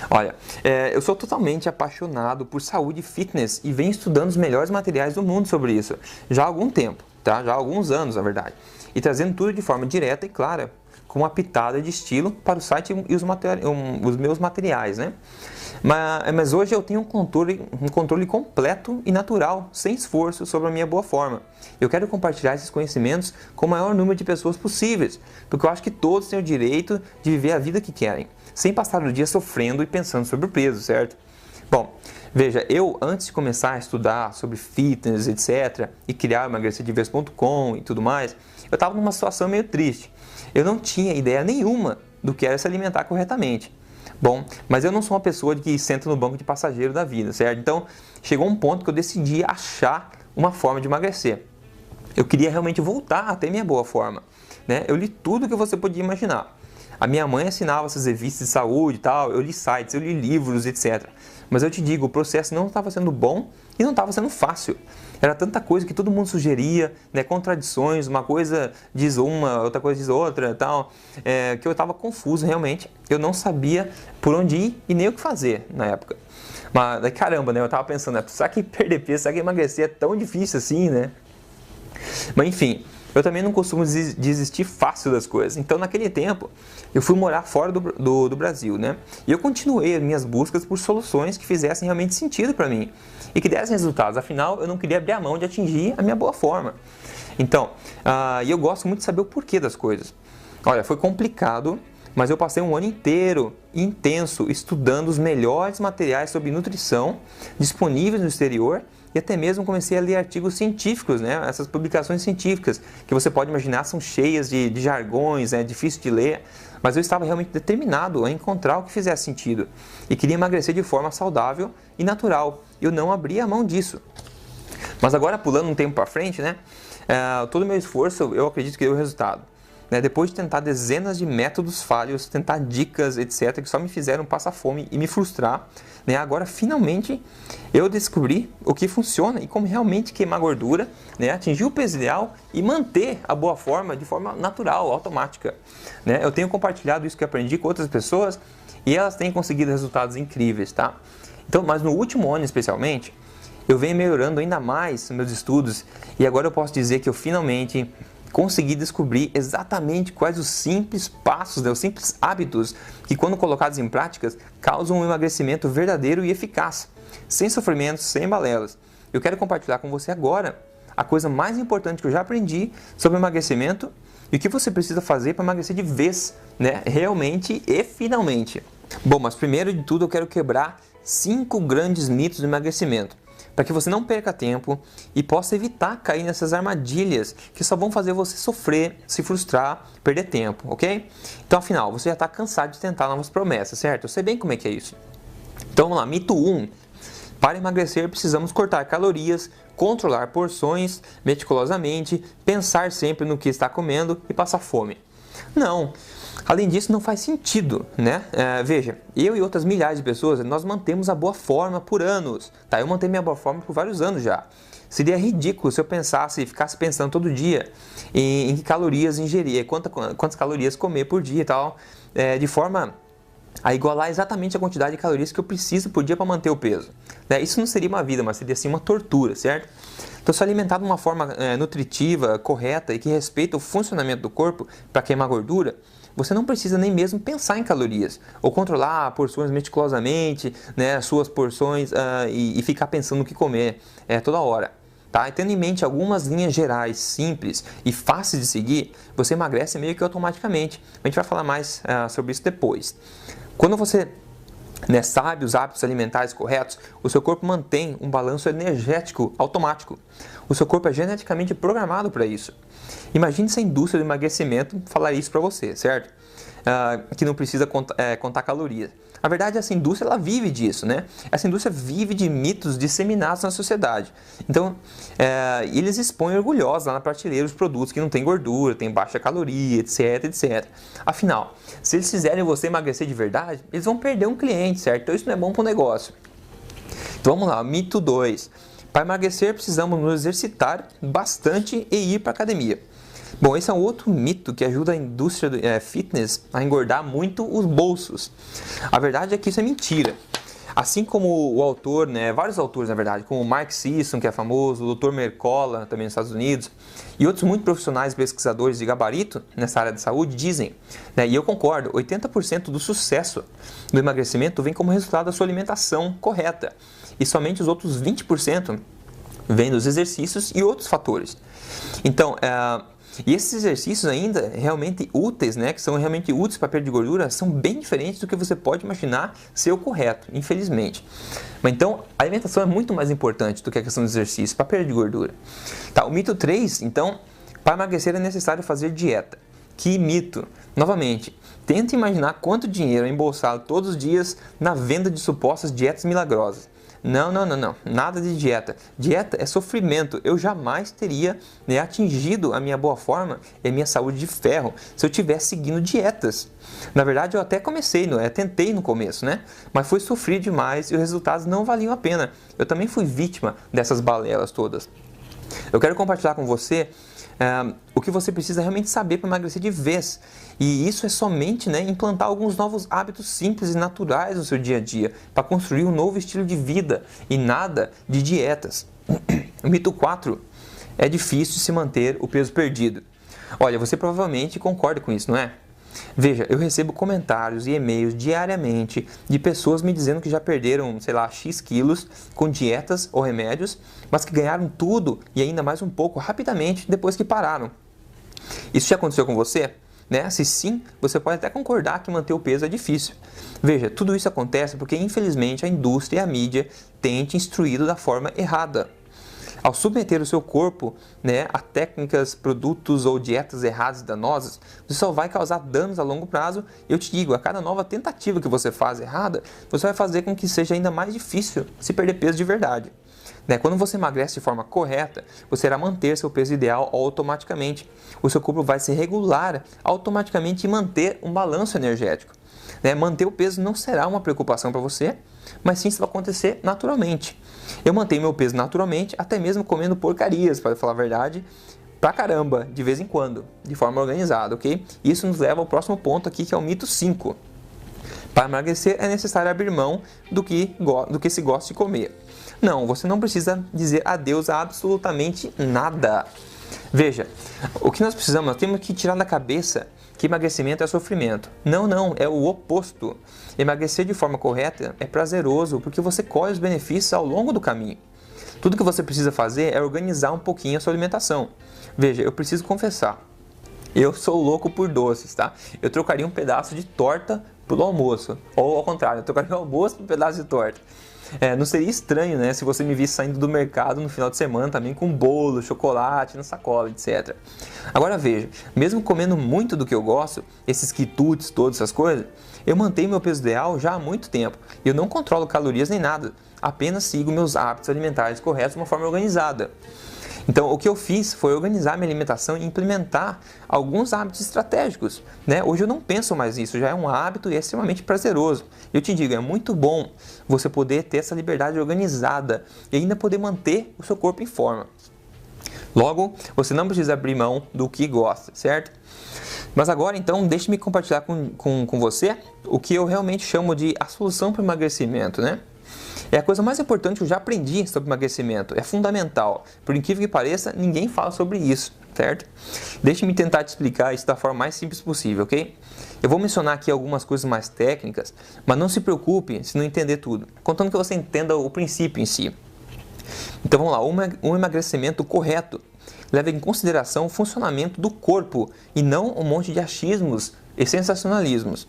Olha, eu sou totalmente apaixonado por saúde e fitness e venho estudando os melhores materiais do mundo sobre isso já há algum tempo, tá? Já há alguns anos, na verdade. E trazendo tudo de forma direta e clara, com uma pitada de estilo para o site e os meus materiais, né? Mas hoje eu tenho um controle completo e natural, sem esforço, sobre a minha boa forma. Eu quero compartilhar esses conhecimentos com o maior número de pessoas possíveis, porque eu acho que todos têm o direito de viver a vida que querem, sem passar o dia sofrendo e pensando sobre o peso, certo? Bom, veja, eu antes de começar a estudar sobre fitness, etc, e criar emagrecerdeves.com e tudo mais, eu estava numa situação meio triste. Eu não tinha ideia nenhuma do que era se alimentar corretamente. Bom, mas eu não sou uma pessoa que senta no banco de passageiro da vida, certo? Então, chegou um ponto que eu decidi achar uma forma de emagrecer. Eu queria realmente voltar a ter minha boa forma, né? Eu li tudo que você podia imaginar. A minha mãe assinava essas revistas de saúde e tal, eu li sites, eu li livros, etc. Mas eu te digo, o processo não estava sendo bom e não estava sendo fácil. Era tanta coisa que todo mundo sugeria, né, contradições, uma coisa diz uma, outra coisa diz outra, tal, que eu estava confuso realmente. Eu não sabia por onde ir e nem o que fazer na época. Mas caramba, né, eu estava pensando, será que perder peso, será que emagrecer é tão difícil assim, né? Mas enfim, eu também não costumo desistir fácil das coisas. Então, naquele tempo, eu fui morar fora do Brasil, né? E eu continuei as minhas buscas por soluções que fizessem realmente sentido para mim e que dessem resultados. Afinal, eu não queria abrir a mão de atingir a minha boa forma. Então, eu gosto muito de saber o porquê das coisas. Olha, foi complicado, mas eu passei um ano inteiro, intenso, estudando os melhores materiais sobre nutrição disponíveis no exterior e até mesmo comecei a ler artigos científicos, né? Essas publicações científicas que você pode imaginar são cheias de jargões, é difícil de ler, mas eu estava realmente determinado a encontrar o que fizesse sentido e queria emagrecer de forma saudável e natural. Eu não abria a mão disso. Mas agora, pulando um tempo para frente, né? Todo o meu esforço, eu acredito que deu resultado. Depois de tentar dezenas de métodos falhos, tentar dicas, etc., que só me fizeram passar fome e me frustrar, agora finalmente eu descobri o que funciona e como realmente queimar gordura, atingir o peso ideal e manter a boa forma de forma natural, automática. Eu tenho compartilhado isso que aprendi com outras pessoas e elas têm conseguido resultados incríveis, tá? Então, mas no último ano especialmente, eu venho melhorando ainda mais meus estudos e agora eu posso dizer que eu finalmente consegui descobrir exatamente quais os simples passos, os simples hábitos que, quando colocados em práticas, causam um emagrecimento verdadeiro e eficaz, sem sofrimentos, sem balelas. Eu quero compartilhar com você agora a coisa mais importante que eu já aprendi sobre emagrecimento e o que você precisa fazer para emagrecer de vez, realmente e finalmente. Bom, mas primeiro de tudo eu quero quebrar 5 grandes mitos do emagrecimento, para que você não perca tempo e possa evitar cair nessas armadilhas que só vão fazer você sofrer, se frustrar, perder tempo, ok? Então, afinal, você já está cansado de tentar novas promessas, certo? Eu sei bem como é que é isso. Então, vamos lá, mito 1. Para emagrecer, precisamos cortar calorias, controlar porções meticulosamente, pensar sempre no que está comendo e passar fome. Não. Além disso, não faz sentido, né? Veja, eu e outras milhares de pessoas, nós mantemos a boa forma por anos, tá? Eu mantenho minha boa forma por vários anos já. Seria ridículo se eu ficasse pensando todo dia em que calorias ingerir, quantas calorias comer por dia e tal, de forma a igualar exatamente a quantidade de calorias que eu preciso por dia para manter o peso. Isso não seria uma vida, mas seria sim uma tortura, certo? Então, se alimentar de uma forma nutritiva, correta e que respeita o funcionamento do corpo para queimar gordura, você não precisa nem mesmo pensar em calorias ou controlar porções meticulosamente, suas porções e ficar pensando no que comer toda hora. Tá? E tendo em mente algumas linhas gerais simples e fáceis de seguir, você emagrece meio que automaticamente. A gente vai falar mais sobre isso depois. Quando você sabe os hábitos alimentares corretos, o seu corpo mantém um balanço energético automático. O seu corpo é geneticamente programado para isso. Imagine se a indústria do emagrecimento falar isso para você, certo? Que não precisa contar calorias. Na verdade, essa indústria ela vive disso, né? Essa indústria vive de mitos disseminados na sociedade. Então, eles expõem orgulhosos lá na prateleira os produtos que não têm gordura, têm baixa caloria, etc, etc. Afinal, se eles fizerem você emagrecer de verdade, eles vão perder um cliente, certo? Então, isso não é bom para o negócio. Então, vamos lá, mito 2. Para emagrecer, precisamos nos exercitar bastante e ir para a academia. Bom, esse é um outro mito que ajuda a indústria do fitness a engordar muito os bolsos. A verdade é que isso é mentira. Assim como o autor, vários autores na verdade, como o Mark Sisson, que é famoso, o Dr. Mercola, também nos Estados Unidos, e outros muito profissionais pesquisadores de gabarito nessa área da saúde dizem, e eu concordo, 80% do sucesso do emagrecimento vem como resultado da sua alimentação correta, e somente os outros 20% vem dos exercícios e outros fatores. Então, e esses exercícios ainda realmente úteis, que são realmente úteis para perda de gordura, são bem diferentes do que você pode imaginar ser o correto, infelizmente. Mas então, a alimentação é muito mais importante do que a questão do exercício para perda de gordura. Tá, o mito 3, então, para emagrecer é necessário fazer dieta. Que mito! Novamente, tente imaginar quanto dinheiro é embolsado todos os dias na venda de supostas dietas milagrosas. Não, nada de dieta. Dieta é sofrimento. Eu jamais teria atingido a minha boa forma e a minha saúde de ferro se eu tivesse seguindo dietas. Na verdade, eu até tentei no começo, mas foi sofrer demais e os resultados não valiam a pena. Eu também fui vítima dessas balelas todas. Eu quero compartilhar com você o que você precisa realmente saber para emagrecer de vez. E isso é somente implantar alguns novos hábitos simples e naturais no seu dia a dia, para construir um novo estilo de vida e nada de dietas. O mito 4, é difícil se manter o peso perdido. Olha, você provavelmente concorda com isso, não é? Veja, eu recebo comentários e e-mails diariamente de pessoas me dizendo que já perderam, X quilos com dietas ou remédios, mas que ganharam tudo e ainda mais um pouco rapidamente depois que pararam. Isso já aconteceu com você? Se sim, você pode até concordar que manter o peso é difícil. Veja, tudo isso acontece porque infelizmente a indústria e a mídia têm te instruído da forma errada. Ao submeter o seu corpo a técnicas, produtos ou dietas erradas e danosas, você só vai causar danos a longo prazo. E eu te digo, a cada nova tentativa que você faz errada, você vai fazer com que seja ainda mais difícil se perder peso de verdade. Quando você emagrece de forma correta, você irá manter seu peso ideal automaticamente. O seu corpo vai se regular automaticamente e manter um balanço energético. Manter o peso não será uma preocupação para você, mas sim isso vai acontecer naturalmente. Eu mantenho meu peso naturalmente, até mesmo comendo porcarias, para falar a verdade, pra caramba, de vez em quando, de forma organizada, ok? Isso nos leva ao próximo ponto aqui, que é o mito 5. Para emagrecer é necessário abrir mão do que se gosta de comer. Não, você não precisa dizer adeus a absolutamente nada. Veja, o que nós precisamos, nós temos que tirar da cabeça que emagrecimento é sofrimento. Não, é o oposto. Emagrecer de forma correta é prazeroso porque você colhe os benefícios ao longo do caminho. Tudo que você precisa fazer é organizar um pouquinho a sua alimentação. Veja, eu preciso confessar, eu sou louco por doces, tá? Eu trocaria um pedaço de torta pelo almoço, ou ao contrário, eu trocaria o almoço por um pedaço de torta. Não seria estranho, se você me visse saindo do mercado no final de semana também com bolo, chocolate, na sacola, etc. Agora veja, mesmo comendo muito do que eu gosto, esses quitutes, todas essas coisas, eu mantenho meu peso ideal já há muito tempo. Eu não controlo calorias nem nada, apenas sigo meus hábitos alimentares corretos de uma forma organizada. Então, o que eu fiz foi organizar minha alimentação e implementar alguns hábitos estratégicos. Hoje eu não penso mais nisso, já é um hábito e é extremamente prazeroso. Eu te digo, é muito bom você poder ter essa liberdade organizada e ainda poder manter o seu corpo em forma. Logo, você não precisa abrir mão do que gosta, certo? Mas agora, então, deixe-me compartilhar com você o que eu realmente chamo de a solução para o emagrecimento, É a coisa mais importante que eu já aprendi sobre emagrecimento. É fundamental. Por incrível que pareça, ninguém fala sobre isso, certo? Deixe-me tentar te explicar isso da forma mais simples possível, ok? Eu vou mencionar aqui algumas coisas mais técnicas, mas não se preocupe se não entender tudo, contanto que você entenda o princípio em si. Então vamos lá, um emagrecimento correto leva em consideração o funcionamento do corpo e não um monte de achismos e sensacionalismos.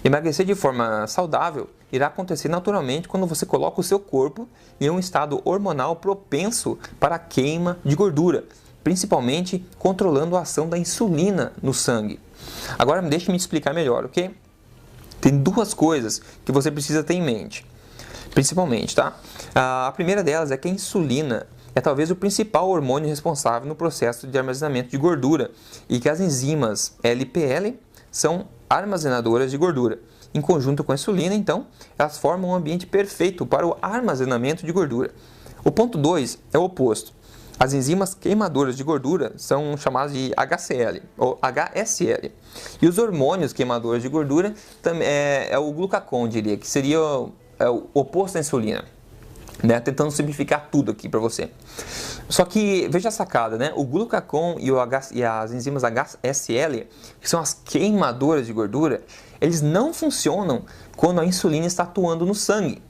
Emagrecer de forma saudável irá acontecer naturalmente quando você coloca o seu corpo em um estado hormonal propenso para a queima de gordura, principalmente controlando a ação da insulina no sangue. Agora deixe-me explicar melhor, ok? Tem duas coisas que você precisa ter em mente, principalmente, tá? A primeira delas é que a insulina é talvez o principal hormônio responsável no processo de armazenamento de gordura e que as enzimas LPL são armazenadoras de gordura. Em conjunto com a insulina, então, elas formam um ambiente perfeito para o armazenamento de gordura. O ponto 2 é o oposto. As enzimas queimadoras de gordura são chamadas de HCl ou HSL. E os hormônios queimadores de gordura também é o glucagon, diria, que seria o oposto da insulina. Né? Tentando simplificar tudo aqui para você. Só que, veja a sacada, né? O glucagon e as enzimas HSL, que são as queimadoras de gordura, eles não funcionam quando a insulina está atuando no sangue.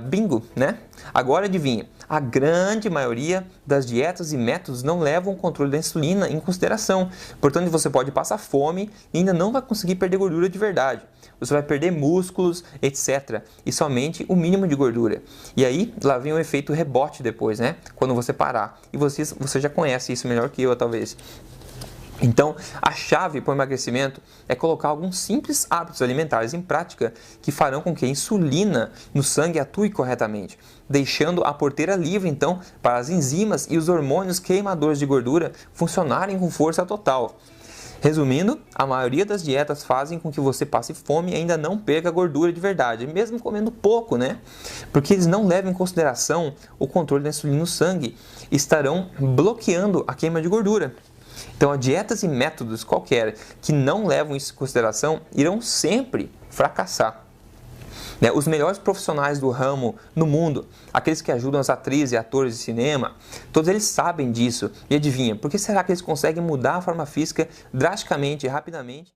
Bingo, né? Agora adivinha, a grande maioria das dietas e métodos não levam o controle da insulina em consideração. Portanto, você pode passar fome e ainda não vai conseguir perder gordura de verdade. Você vai perder músculos, etc. E somente o mínimo de gordura. E aí, lá vem o efeito rebote depois, né? Quando você parar. E você já conhece isso melhor que eu, talvez. Então, a chave para o emagrecimento é colocar alguns simples hábitos alimentares em prática que farão com que a insulina no sangue atue corretamente, deixando a porteira livre, então, para as enzimas e os hormônios queimadores de gordura funcionarem com força total. Resumindo, a maioria das dietas fazem com que você passe fome e ainda não perca gordura de verdade, mesmo comendo pouco, né? Porque eles não levam em consideração o controle da insulina no sangue e estarão bloqueando a queima de gordura. Então, dietas e métodos qualquer que não levam isso em consideração irão sempre fracassar. Os melhores profissionais do ramo no mundo, aqueles que ajudam as atrizes e atores de cinema, todos eles sabem disso. E adivinha, por que será que eles conseguem mudar a forma física drasticamente e rapidamente?